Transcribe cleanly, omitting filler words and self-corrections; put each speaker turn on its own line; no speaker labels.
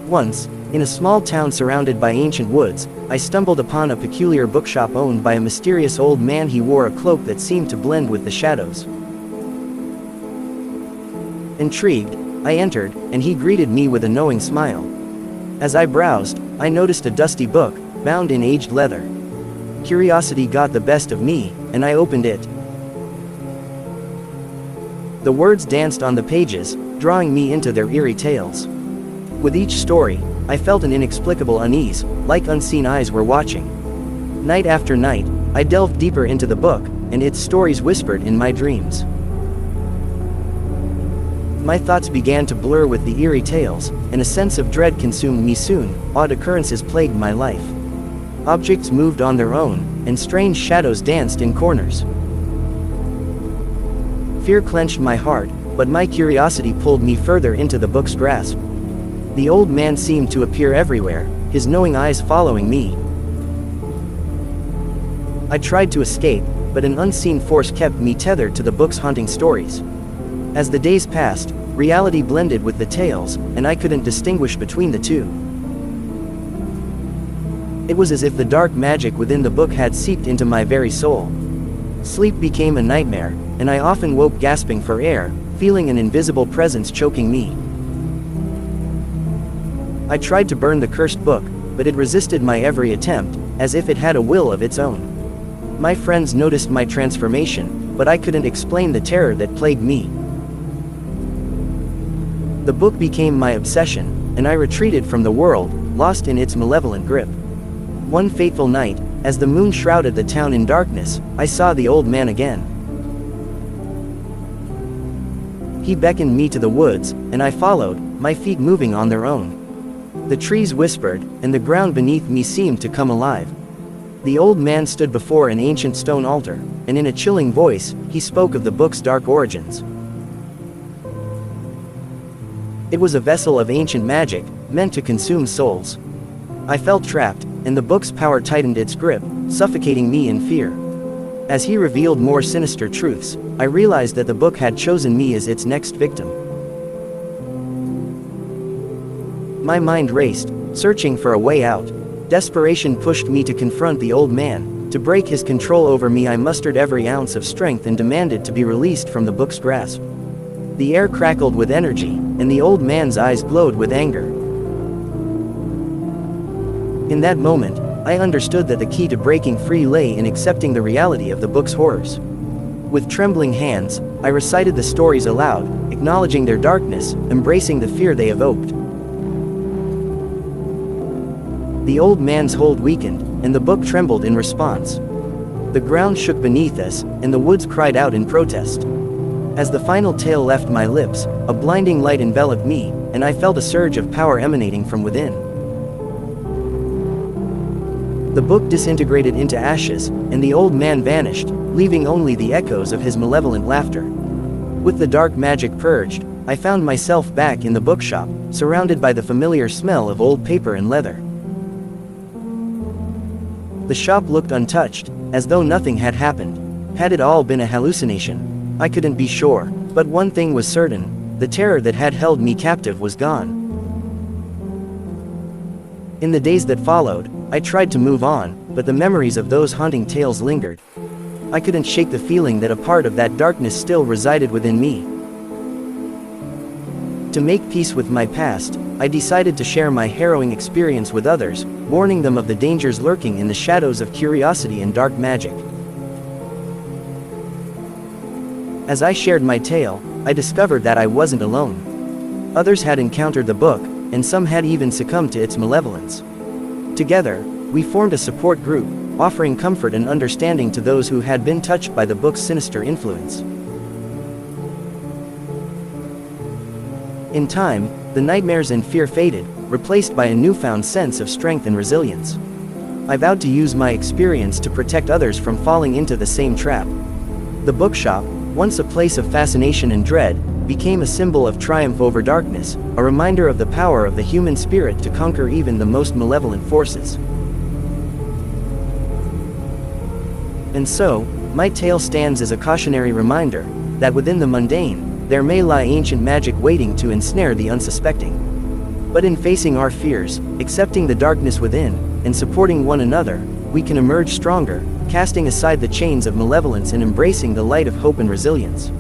Once, in a small town surrounded by ancient woods, I stumbled upon a peculiar bookshop owned by a mysterious old man. He wore a cloak that seemed to blend with the shadows. Intrigued, I entered, and he greeted me with a knowing smile. As I browsed, I noticed a dusty book, bound in aged leather. Curiosity got the best of me, and I opened it. The words danced on the pages, drawing me into their eerie tales. With each story, I felt an inexplicable unease, like unseen eyes were watching. Night after night, I delved deeper into the book, and its stories whispered in my dreams. My thoughts began to blur with the eerie tales, and a sense of dread consumed me soon. Odd occurrences plagued my life. Objects moved on their own, and strange shadows danced in corners. Fear clenched my heart, but my curiosity pulled me further into the book's grasp. The old man seemed to appear everywhere, his knowing eyes following me. I tried to escape, but an unseen force kept me tethered to the book's haunting stories. As the days passed, reality blended with the tales, and I couldn't distinguish between the two. It was as if the dark magic within the book had seeped into my very soul. Sleep became a nightmare, and I often woke gasping for air, feeling an invisible presence choking me. I tried to burn the cursed book, but it resisted my every attempt, as if it had a will of its own. My friends noticed my transformation, but I couldn't explain the terror that plagued me. The book became my obsession, and I retreated from the world, lost in its malevolent grip. One fateful night, as the moon shrouded the town in darkness, I saw the old man again. He beckoned me to the woods, and I followed, my feet moving on their own. The trees whispered, and the ground beneath me seemed to come alive. The old man stood before an ancient stone altar, and in a chilling voice, he spoke of the book's dark origins. It was a vessel of ancient magic, meant to consume souls. I felt trapped, and the book's power tightened its grip, suffocating me in fear. As he revealed more sinister truths, I realized that the book had chosen me as its next victim. My mind raced, searching for a way out. Desperation pushed me to confront the old man. To break his control over me, I mustered every ounce of strength and demanded to be released from the book's grasp. The air crackled with energy, and the old man's eyes glowed with anger. In that moment, I understood that the key to breaking free lay in accepting the reality of the book's horrors. With trembling hands, I recited the stories aloud, acknowledging their darkness, embracing the fear they evoked. The old man's hold weakened, and the book trembled in response. The ground shook beneath us, and the woods cried out in protest. As the final tale left my lips, a blinding light enveloped me, and I felt a surge of power emanating from within. The book disintegrated into ashes, and the old man vanished, leaving only the echoes of his malevolent laughter. With the dark magic purged, I found myself back in the bookshop, surrounded by the familiar smell of old paper and leather. The shop looked untouched, as though nothing had happened. Had it all been a hallucination? I couldn't be sure, but one thing was certain: the terror that had held me captive was gone. In the days that followed, I tried to move on, but the memories of those haunting tales lingered. I couldn't shake the feeling that a part of that darkness still resided within me. To make peace with my past, I decided to share my harrowing experience with others, warning them of the dangers lurking in the shadows of curiosity and dark magic. As I shared my tale, I discovered that I wasn't alone. Others had encountered the book, and some had even succumbed to its malevolence. Together, we formed a support group, offering comfort and understanding to those who had been touched by the book's sinister influence. In time, the nightmares and fear faded, replaced by a newfound sense of strength and resilience. I vowed to use my experience to protect others from falling into the same trap. The bookshop, once a place of fascination and dread, became a symbol of triumph over darkness, a reminder of the power of the human spirit to conquer even the most malevolent forces. And so, my tale stands as a cautionary reminder that within the mundane, there may lie ancient magic waiting to ensnare the unsuspecting. But in facing our fears, accepting the darkness within, and supporting one another, we can emerge stronger, casting aside the chains of malevolence and embracing the light of hope and resilience.